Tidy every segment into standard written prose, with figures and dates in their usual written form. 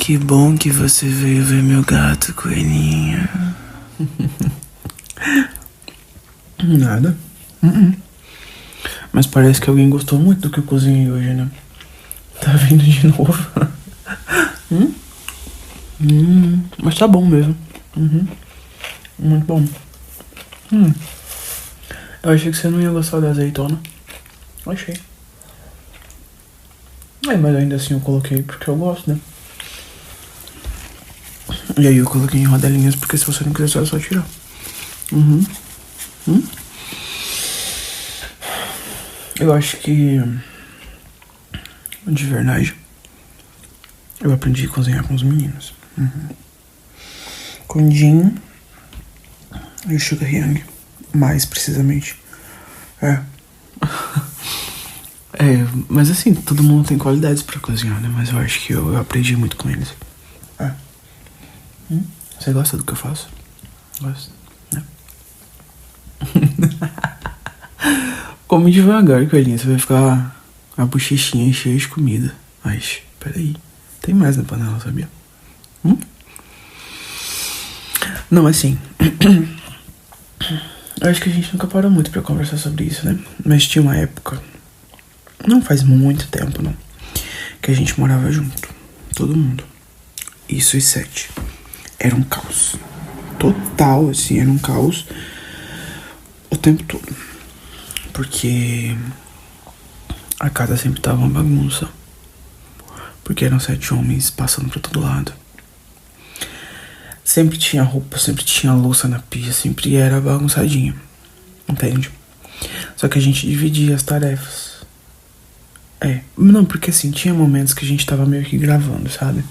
Que bom que você veio ver meu gato, coelhinha. Nada. Mas parece que alguém gostou muito do que eu cozinhei hoje, né? Tá vindo de novo. Mas tá bom mesmo. Muito bom. Eu achei que você não ia gostar da azeitona. Achei. Mas ainda assim eu coloquei porque eu gosto, né? E aí eu coloquei em rodelinhas porque se você não quiser é só tirar. Eu acho que, de verdade, eu aprendi a cozinhar com os meninos. Com o Jin e o Sugar Yang, mais precisamente. Mas assim, todo mundo tem qualidades pra cozinhar, né? Mas eu acho que eu aprendi muito com eles. Você gosta do que eu faço? Gosto, né? Come devagar, coelhinha. Você vai ficar a bochechinha cheia de comida. Mas, peraí. Tem mais na panela, sabia? Não, assim... Eu acho que a gente nunca parou muito pra conversar sobre isso, né? Mas tinha uma época... Não faz muito tempo, não. Que a gente morava junto. Todo mundo. Isso e 7. Era um caos. Total, assim, era um caos. O tempo todo. Porque... a casa sempre tava uma bagunça. Porque eram 7 homens passando pra todo lado. Sempre tinha roupa, sempre tinha louça na pia, sempre era bagunçadinho. Entende? Só que a gente dividia as tarefas. Não, porque assim, tinha momentos que a gente tava meio que gravando, sabe?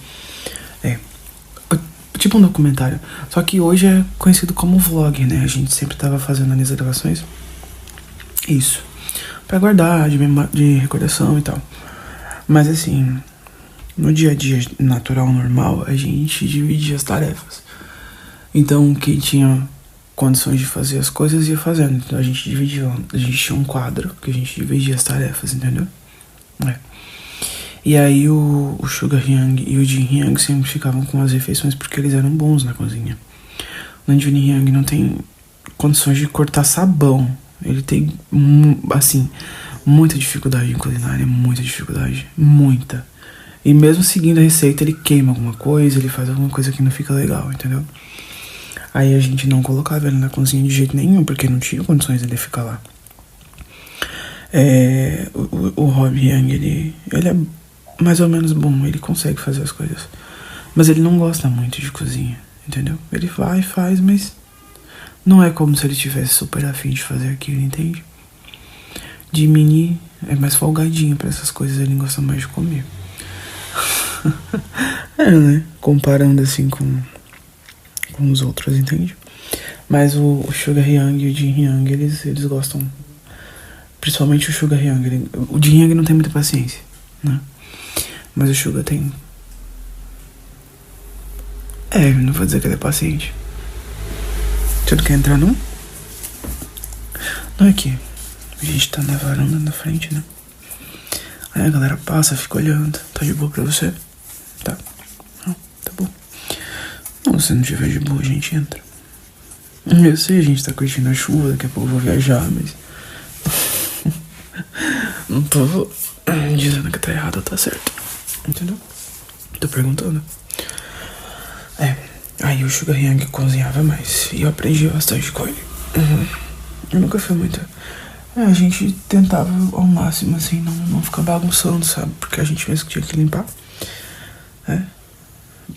Tipo um documentário. Só que hoje é conhecido como vlog, né? A gente sempre tava fazendo as gravações. Isso. Pra guardar, de recordação e tal. Mas assim, no dia a dia natural, normal, a gente dividia as tarefas. Então, quem tinha condições de fazer as coisas ia fazendo. Então a gente dividia. A gente tinha um quadro que a gente dividia as tarefas, entendeu? E aí o Sugar Yang e o Jin Yang sempre ficavam com as refeições porque eles eram bons na cozinha. O Jin Yang não tem condições de cortar sabão. Ele tem, assim, muita dificuldade em culinária, muita dificuldade, muita. E mesmo seguindo a receita, ele queima alguma coisa, ele faz alguma coisa que não fica legal, entendeu? Aí a gente não colocava ele na cozinha de jeito nenhum, porque não tinha condições dele ficar lá. O Rob Yang, ele é mais ou menos bom, ele consegue fazer as coisas. Mas ele não gosta muito de cozinha, entendeu? Ele vai e faz, mas não é como se ele tivesse super afim de fazer aquilo, entende? De mini é mais folgadinho pra essas coisas, ele gosta mais de comer. Né? Comparando assim com os outros, entende? Mas o Sugar Yang e o Jin Yang, eles gostam. Principalmente o Sugar Yang. O Jin Yang não tem muita paciência, né? Mas o Sugar tem. Não vou dizer que ele é paciente. Você não quer entrar, não? Não é que a gente tá na varanda na frente, né? Aí a galera passa, fica olhando. Tá de boa pra você? Tá. Não, tá bom. Não, se não tiver de boa, a gente entra. Eu sei, a gente tá curtindo a chuva, daqui a pouco eu vou viajar, mas... Não tô dizendo que tá errado ou tá certo. Entendeu? Tô perguntando. Aí o Sugar Yang cozinhava mais. E eu aprendi bastante com ele. Eu nunca fui muito... a gente tentava ao máximo, assim, não ficar bagunçando, sabe? Porque a gente mesmo tinha que limpar.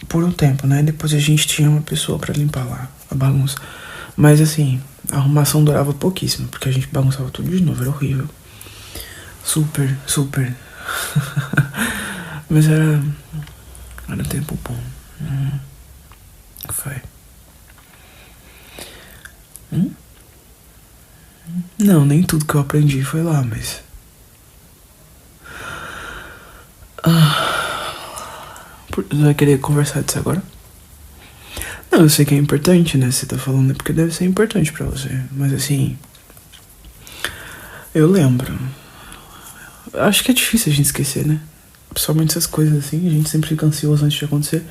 Por um tempo, né? Depois a gente tinha uma pessoa pra limpar lá a bagunça. Mas assim, a arrumação durava pouquíssimo, porque a gente bagunçava tudo de novo, era horrível. Super. Mas era um tempo bom. Foi. Não, nem tudo que eu aprendi foi lá, mas... Você vai querer conversar disso agora? Não, eu sei que é importante, né? Você tá falando é porque deve ser importante pra você. Mas assim... eu lembro. Acho que é difícil a gente esquecer, né? Principalmente essas coisas assim, a gente sempre fica ansioso antes de acontecer.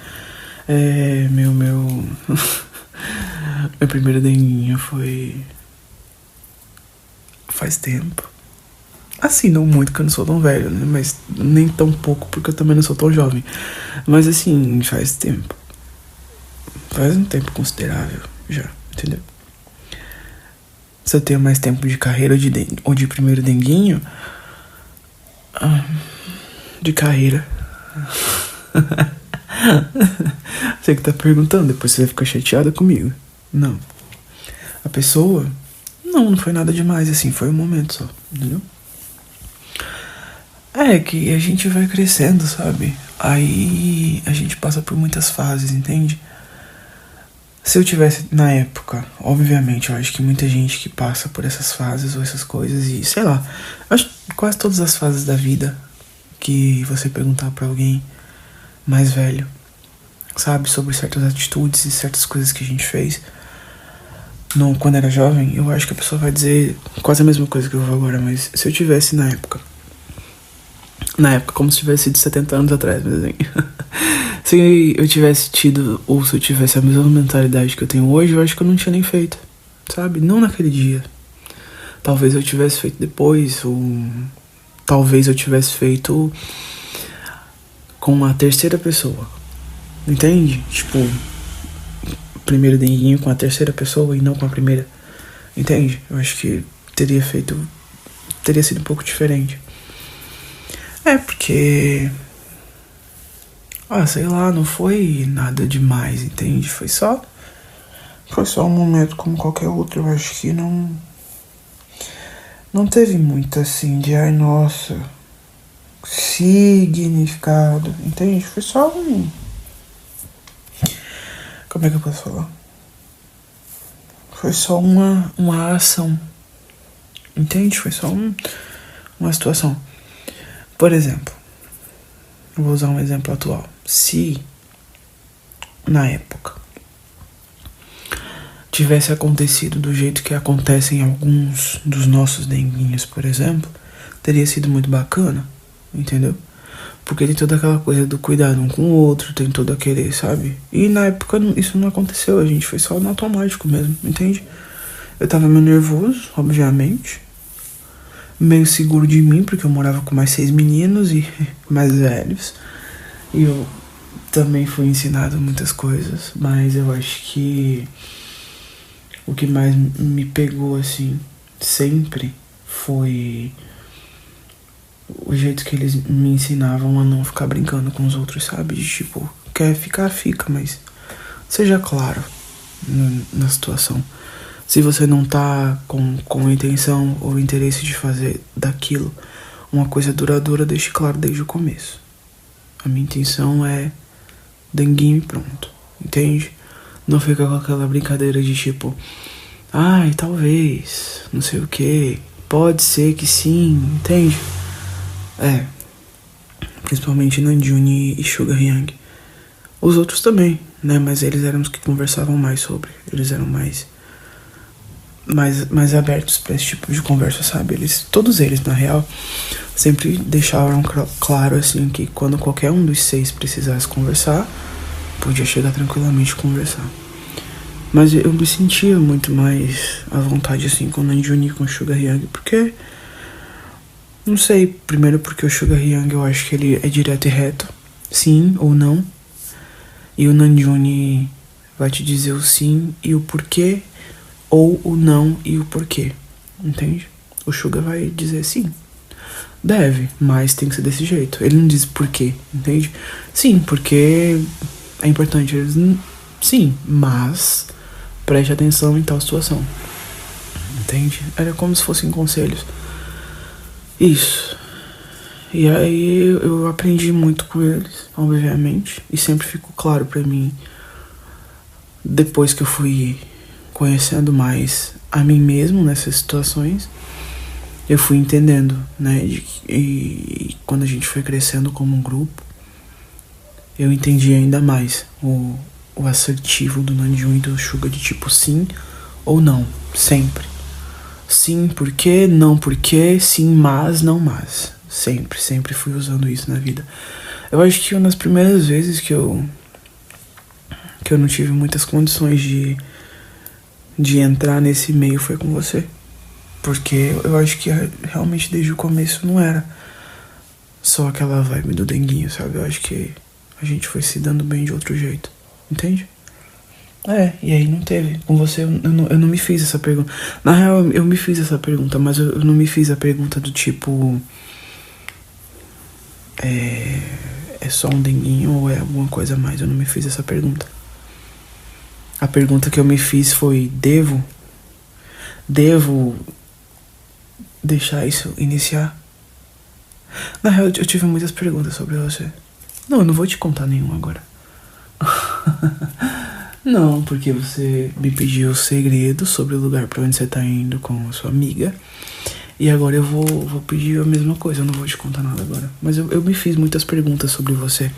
Meu primeiro denguinho foi... faz tempo. Assim, não muito, porque eu não sou tão velho, né? Mas nem tão pouco, porque eu também não sou tão jovem. Mas assim, faz tempo. Faz um tempo considerável já, entendeu? Se eu tenho mais tempo de carreira ou de primeiro denguinho... de carreira. Você que tá perguntando, depois você vai ficar chateada comigo. Não. A pessoa... Não foi nada demais, assim, foi um momento só, entendeu? É que a gente vai crescendo, sabe? Aí a gente passa por muitas fases, entende? Se eu tivesse na época, obviamente, eu acho que muita gente que passa por essas fases ou essas coisas e, sei lá, acho que quase todas as fases da vida que você perguntar pra alguém mais velho, sabe, sobre certas atitudes e certas coisas que a gente fez quando era jovem, eu acho que a pessoa vai dizer quase a mesma coisa que eu vou agora, mas se eu tivesse na época, como se tivesse sido 70 anos atrás, mas assim, se eu tivesse tido, ou se eu tivesse a mesma mentalidade que eu tenho hoje, eu acho que eu não tinha nem feito, sabe? Não naquele dia. Talvez eu tivesse feito depois, ou talvez eu tivesse feito com a terceira pessoa, entende? Tipo, primeiro denguinho com a terceira pessoa e não com a primeira, entende? Eu acho que teria sido um pouco diferente. Porque... sei lá, não foi nada demais, entende? Foi só um momento como qualquer outro. Eu acho que não teve muito assim de, ai, nossa, significado, entende? Foi só como é que eu posso falar? Foi só uma ação, entende? Foi só uma situação. Por exemplo, eu vou usar um exemplo atual. Se, na época, tivesse acontecido do jeito que acontecem alguns dos nossos denguinhos, por exemplo, teria sido muito bacana, entendeu? Porque tem toda aquela coisa do cuidado um com o outro, tem todo aquele, sabe? E na época isso não aconteceu, a gente foi só no automático mesmo, entende? Eu tava meio nervoso, obviamente, meio seguro de mim, porque eu morava com mais 6 meninos e mais velhos. E eu também fui ensinado muitas coisas, mas eu acho que o que mais me pegou, assim, sempre foi o jeito que eles me ensinavam a não ficar brincando com os outros, sabe? De tipo, quer ficar, fica, mas seja claro na situação. Se você não tá com a intenção ou interesse de fazer daquilo uma coisa duradoura, deixe claro desde o começo. A minha intenção é denguinho e pronto, entende? Não fica com aquela brincadeira de tipo, ai, talvez, não sei o que, pode ser que sim, entende? Principalmente Namjoon e Sugar Hyang. Os outros também, né? Mas eles eram os que conversavam mais sobre. Eles eram mais abertos pra esse tipo de conversa, sabe? Todos eles, na real, sempre deixaram claro, assim, que quando qualquer um dos 6 precisasse conversar, podia chegar tranquilamente a conversar. Mas eu me sentia muito mais à vontade, assim, com o Namjoon e com o Sugar Hyang, porque... Não sei, primeiro porque o Sugar Hyang eu acho que ele é direto e reto, sim ou não. E o Namjoon vai te dizer o sim e o porquê, ou o não e o porquê, entende? O Sugar vai dizer sim, deve, mas tem que ser desse jeito. Ele não diz porquê, entende? Sim, porque é importante. Sim, mas preste atenção em tal situação, entende? Era como se fossem conselhos. Isso. E aí eu aprendi muito com eles, obviamente. E sempre ficou claro pra mim, depois que eu fui conhecendo mais a mim mesmo nessas situações, eu fui entendendo, né? E quando a gente foi crescendo como um grupo, eu entendi ainda mais o assertivo do Namjoon e do Sugar de tipo sim ou não, sempre. Sim, porque, não porque, sim, mas, não mas, Sempre fui usando isso na vida. Eu acho que uma das primeiras vezes que eu não tive muitas condições de entrar nesse meio foi com você. Porque eu acho que realmente desde o começo não era só aquela vibe do denguinho, sabe? Eu acho que a gente foi se dando bem de outro jeito, entende? E aí não teve. Com você eu não me fiz essa pergunta. Na real, eu me fiz essa pergunta, mas eu não me fiz a pergunta do tipo... É só um denguinho ou é alguma coisa a mais? Eu não me fiz essa pergunta. A pergunta que eu me fiz foi: devo deixar isso iniciar? Na real, eu tive muitas perguntas sobre você. Não, eu não vou te contar nenhuma agora. Não, porque você me pediu o segredo sobre o lugar pra onde você tá indo com a sua amiga. E agora eu vou pedir a mesma coisa. Eu não vou te contar nada agora. Mas eu me fiz muitas perguntas sobre você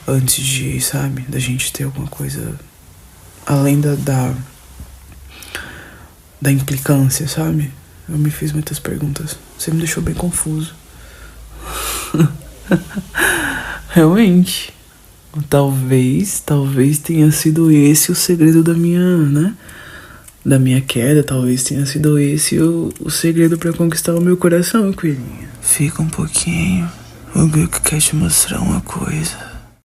antes de, sabe, da gente ter alguma coisa além da implicância, sabe? Eu me fiz muitas perguntas. Você me deixou bem confuso. Realmente. Talvez tenha sido esse o segredo da minha queda. Talvez tenha sido esse o segredo pra conquistar o meu coração, coelhinha. Fica um pouquinho. O Guk quer te mostrar uma coisa.